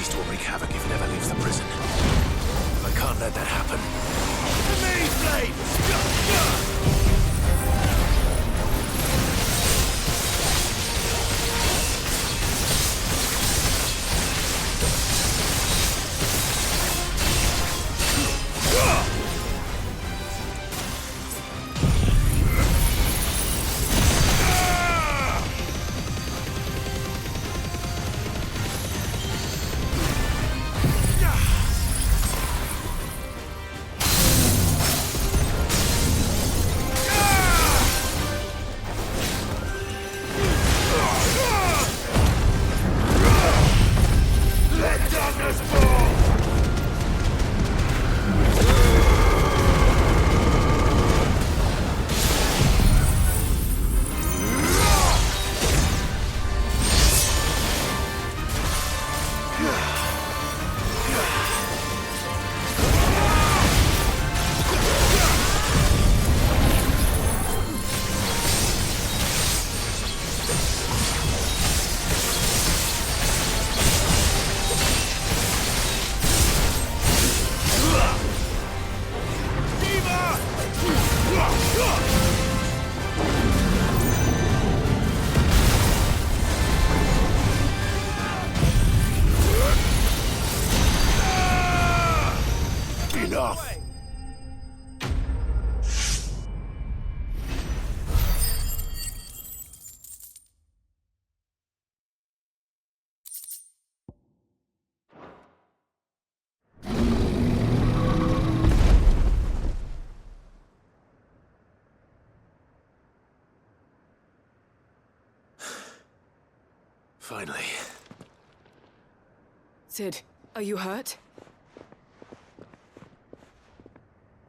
beast will wreak havoc if it ever leaves the prison. I can't let that happen. To me, Blade! Finally. Sid, are you hurt?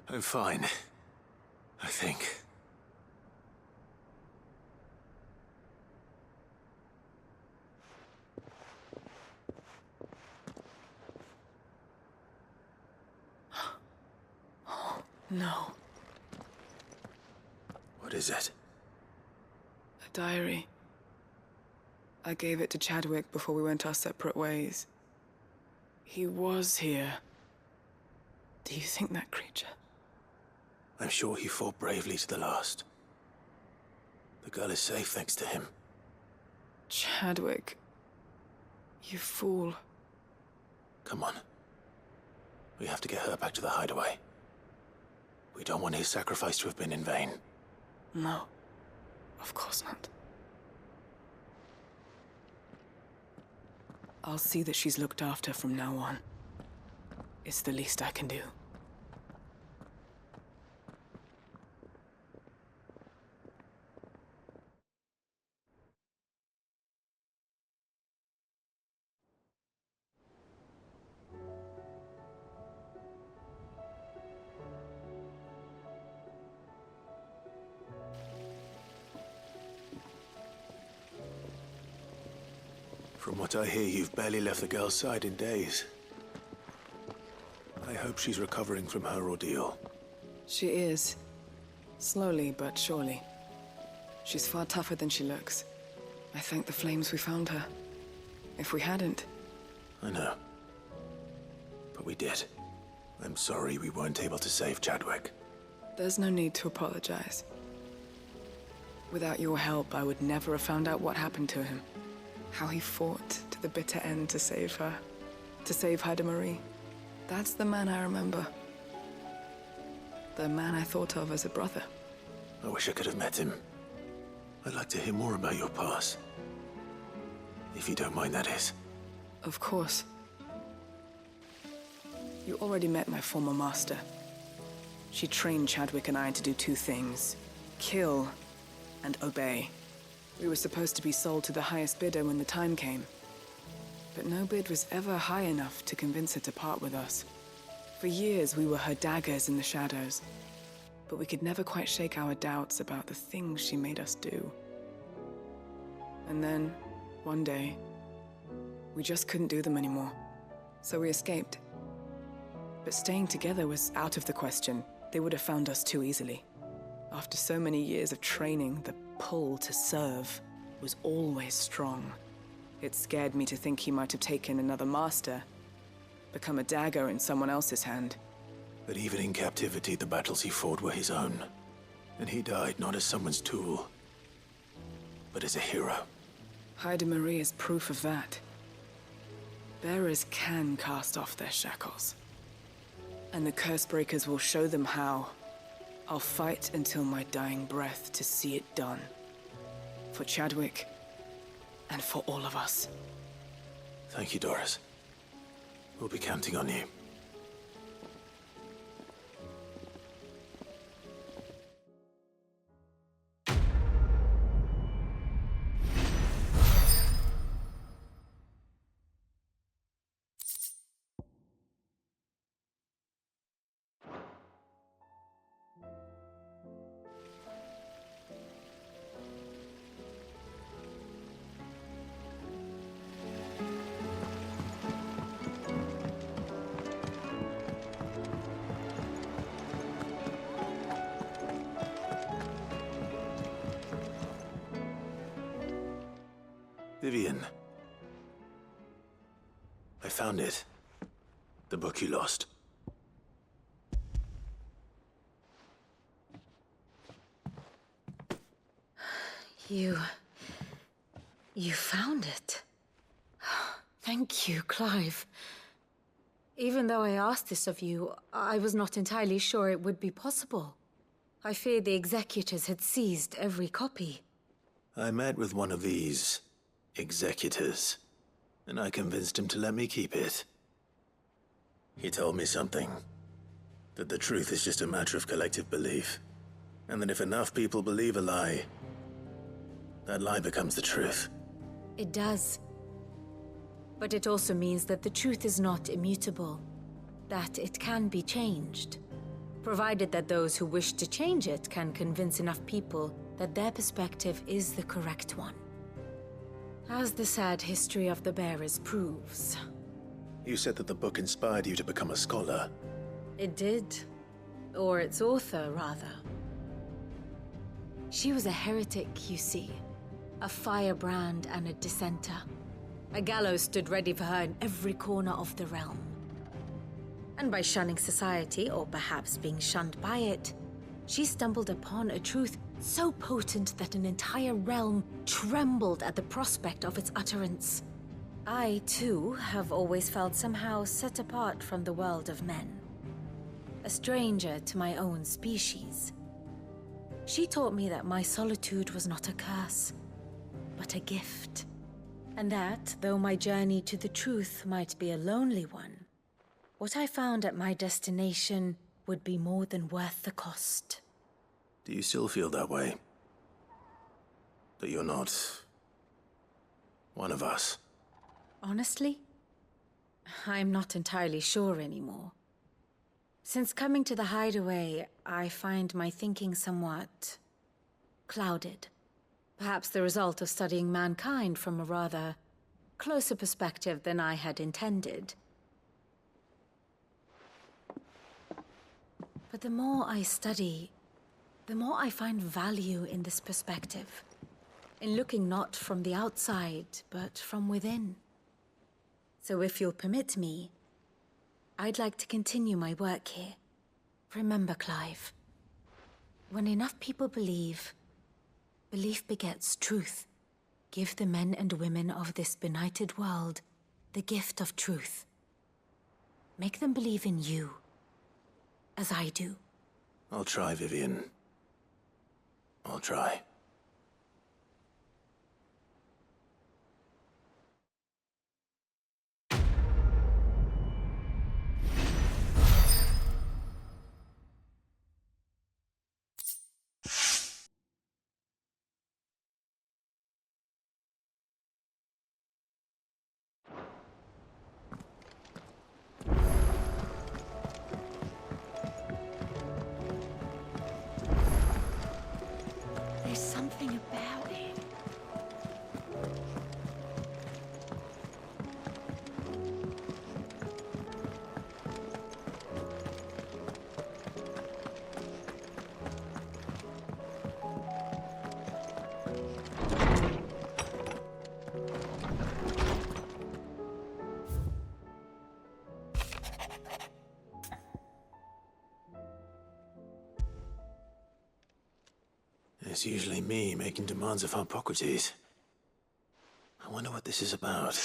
I'm fine. I think. Oh, no. What is it? A diary. I gave it to Chadwick before we went our separate ways. He was here. Do you think that creature? I'm sure he fought bravely to the last. The girl is safe thanks to him. Chadwick. You fool. Come on. We have to get her back to the hideaway. We don't want his sacrifice to have been in vain. No. Of course not. I'll see that she's looked after from now on. It's the least I can do. From what I hear, you've barely left the girl's side in days. I hope she's recovering from her ordeal. She is. Slowly but surely. She's far tougher than she looks. I thank the flames we found her. If we hadn't... I know. But we did. I'm sorry we weren't able to save Chadwick. There's no need to apologize. Without your help, I would never have found out what happened to him. How he fought to the bitter end to save her. To save Haida Marie. That's the man I remember. The man I thought of as a brother. I wish I could have met him. I'd like to hear more about your past. If you don't mind, that is. Of course. You already met my former master. She trained Chadwick and I to do two things. Kill and obey. We were supposed to be sold to the highest bidder when the time came. But no bid was ever high enough to convince her to part with us. For years, we were her daggers in the shadows. But we could never quite shake our doubts about the things she made us do. And then, one day, we just couldn't do them anymore. So we escaped. But staying together was out of the question. They would have found us too easily. After so many years of training, the pull to serve was always strong. It scared me to think he might have taken another master, become a dagger in someone else's hand. But even in captivity, the battles he fought were his own. And he died not as someone's tool, but as a hero. Haida Marie is proof of that. Bearers can cast off their shackles. And the Cursebreakers will show them how. I'll fight until my dying breath to see it done. For Chadwick, and for all of us. Thank you, Dorys. We'll be counting on you. Vivian. I found it. The book you lost. You found it. Thank you, Clive. Even though I asked this of you, I was not entirely sure it would be possible. I feared the executors had seized every copy. I met with one of these executors, and I convinced him to let me keep it. He told me something. That the truth is just a matter of collective belief. And that if enough people believe a lie, that lie becomes the truth. It does. But it also means that the truth is not immutable. That it can be changed. Provided that those who wish to change it can convince enough people that their perspective is the correct one. As the sad history of the Bearers proves. You said that the book inspired you to become a scholar. It did. Or its author, rather. She was a heretic, you see. A firebrand and a dissenter. A gallows stood ready for her in every corner of the realm. And by shunning society, or perhaps being shunned by it, she stumbled upon a truth so potent that an entire realm trembled at the prospect of its utterance. I, too, have always felt somehow set apart from the world of men. A stranger to my own species. She taught me that my solitude was not a curse, but a gift. And that, though my journey to the truth might be a lonely one, what I found at my destination would be more than worth the cost. Do you still feel that way? That you're not one of us? Honestly, I'm not entirely sure anymore. Since coming to the hideaway, I find my thinking somewhat clouded. Perhaps the result of studying mankind from a rather closer perspective than I had intended. But the more I study, the more I find value in this perspective. In looking not from the outside, but from within. So if you'll permit me, I'd like to continue my work here. Remember, Clive, when enough people believe, belief begets truth. Give the men and women of this benighted world the gift of truth. Make them believe in you, as I do. I'll try, Vivian. I'll try. It's usually me making demands of Harpocrates. I wonder what this is about.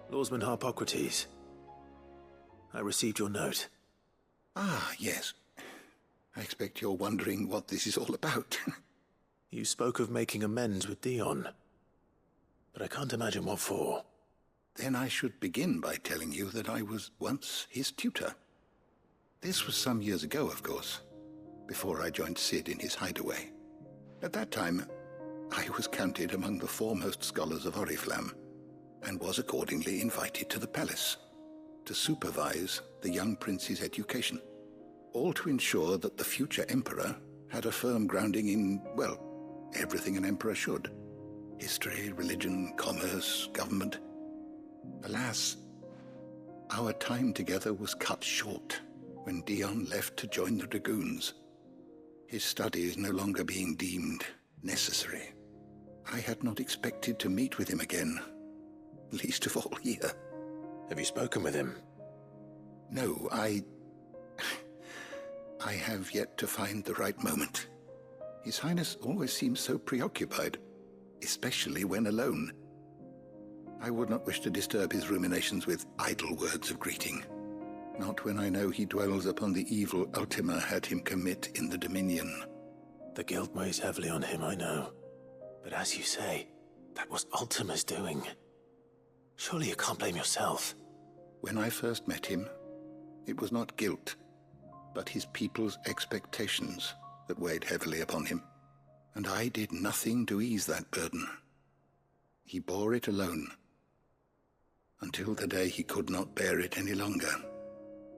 Lawsman Harpocrates, I received your note. Ah, yes. I expect you're wondering what this is all about. You spoke of making amends with Dion, but I can't imagine what for. Then I should begin by telling you that I was once his tutor. This was some years ago, of course, before I joined Sid in his hideaway. At that time, I was counted among the foremost scholars of Oriflamme, and was accordingly invited to the palace to supervise the young prince's education, all to ensure that the future emperor had a firm grounding in, well, everything an emperor should. History, religion, commerce, government. Alas, our time together was cut short when Dion left to join the Dragoons, his studies no longer being deemed necessary. I had not expected to meet with him again, least of all here. Have you spoken with him? No, I have yet to find the right moment. His Highness always seems so preoccupied, especially when alone. I would not wish to disturb his ruminations with idle words of greeting, not when I know he dwells upon the evil Ultima had him commit in the Dominion. The guilt weighs heavily on him, I know. But as you say, that was Ultima's doing. Surely you can't blame yourself. When I first met him, it was not guilt, but his people's expectations that weighed heavily upon him, and I did nothing to ease that burden. He bore it alone, until the day he could not bear it any longer.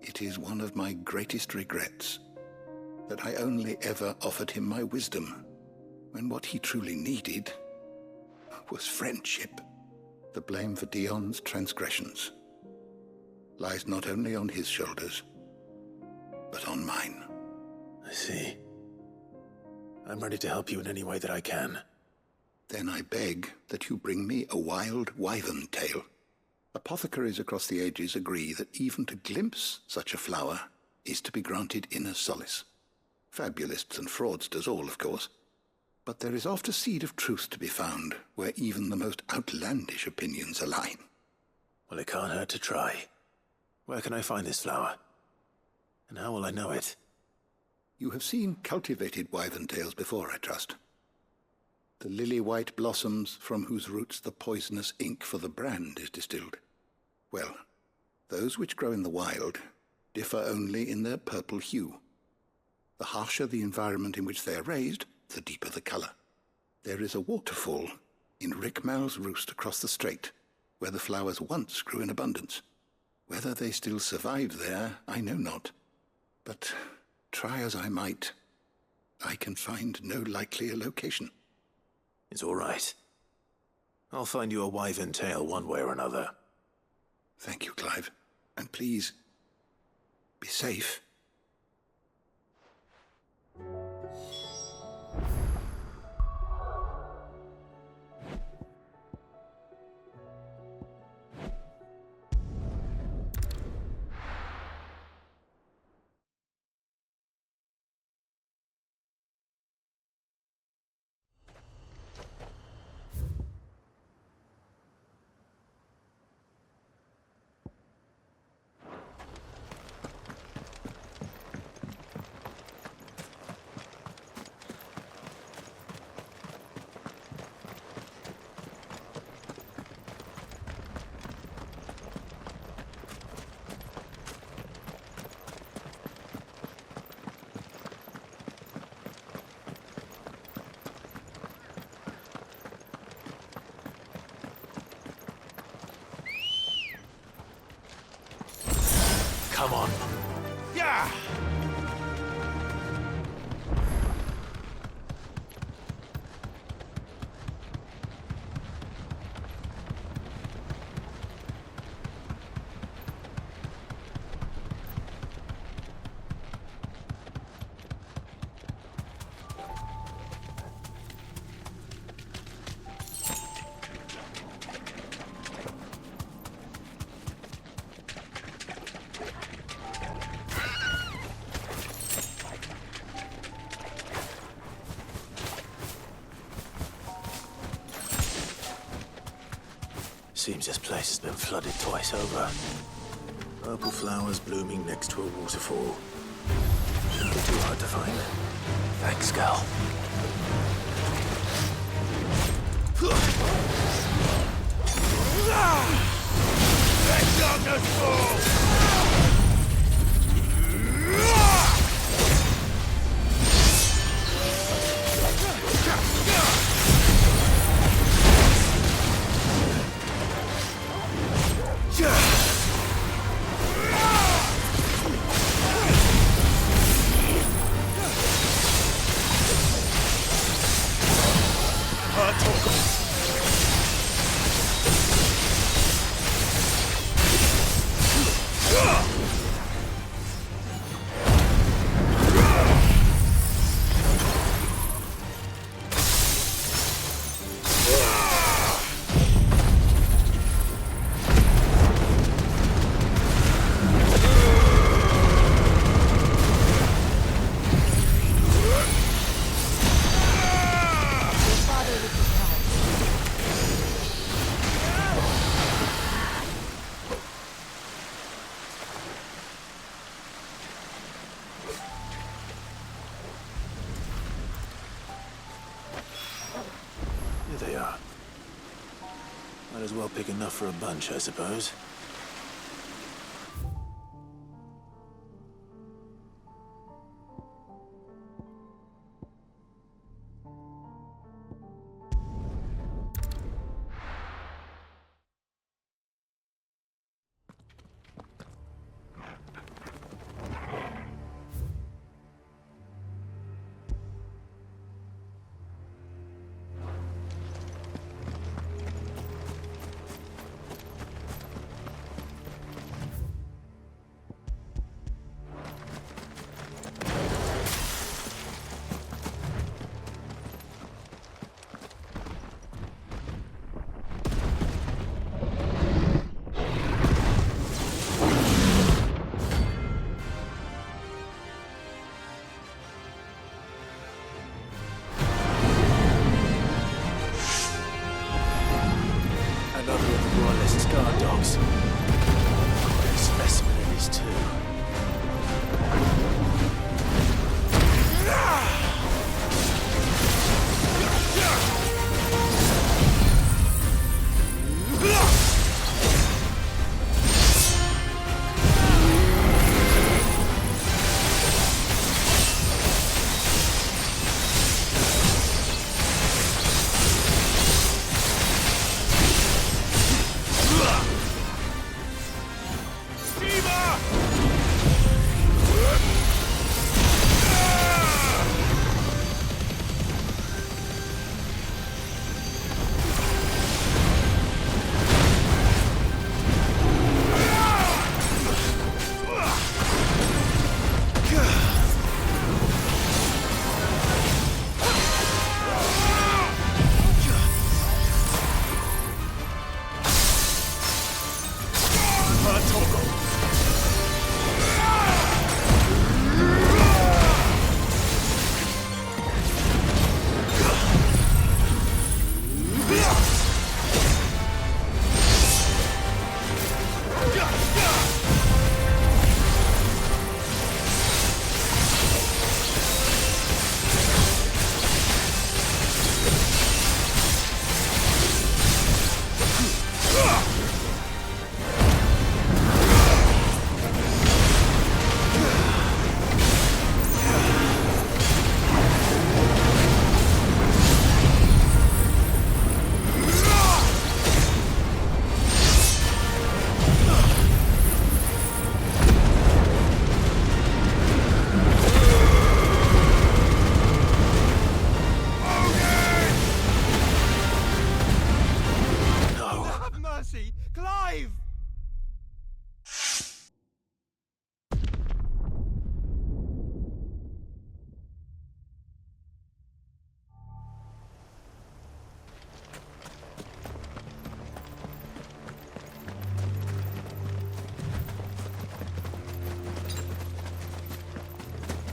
It is one of my greatest regrets that I only ever offered him my wisdom, when what he truly needed was friendship. The blame for Dion's transgressions lies not only on his shoulders, but on mine. I see. I'm ready to help you in any way that I can. Then I beg that you bring me a wild wyvern tail. Apothecaries across the ages agree that even to glimpse such a flower is to be granted inner solace. Fabulists and fraudsters all, of course. But there is oft a seed of truth to be found where even the most outlandish opinions align. Well, it can't hurt to try. Where can I find this flower? And how will I know it? You have seen cultivated wyvern tails before, I trust. The lily-white blossoms from whose roots the poisonous ink for the brand is distilled. Well, those which grow in the wild differ only in their purple hue. The harsher the environment in which they are raised, the deeper the color. There is a waterfall in Rickmal's roost across the strait, where the flowers once grew in abundance. Whether they still survive there, I know not. But try as I might, I can find no likelier location. It's all right. I'll find you a wyvern tail one way or another. Thank you, Clive. And please, be safe. Seems this place has been flooded twice over. Purple flowers blooming next to a waterfall. Shouldn't be too hard to find. Thanks, Gal. Let darkness fall! Might as well pick enough for a bunch, I suppose.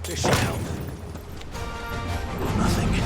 This should help. Nothing.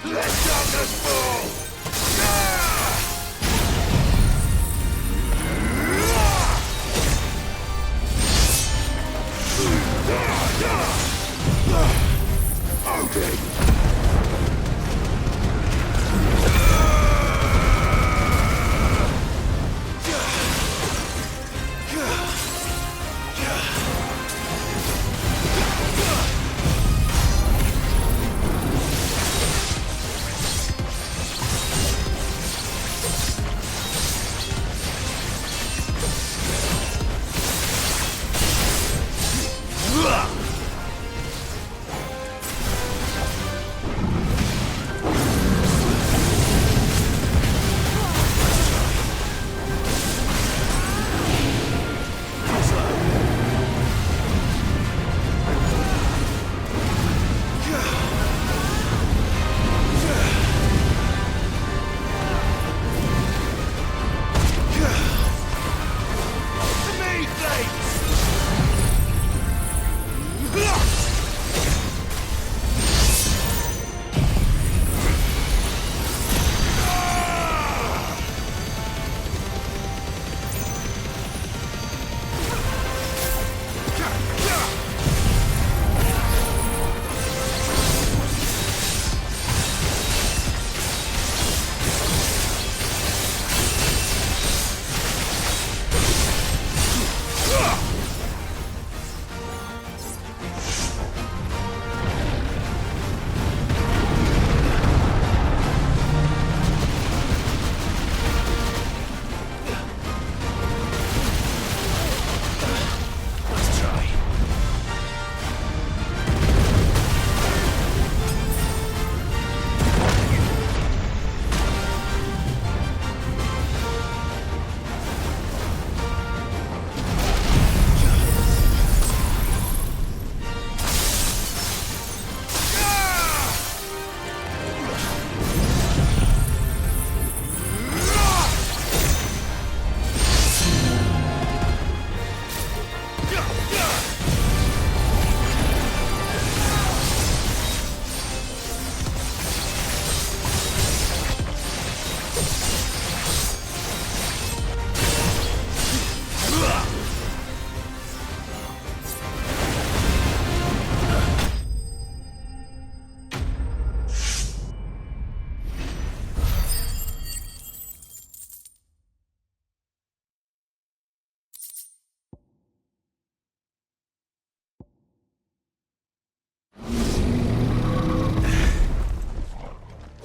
Let darkness fall! Okay.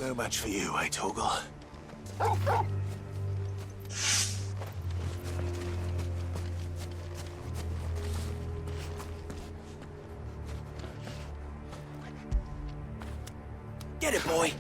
No match for you, eh, Toggle? Get it, boy!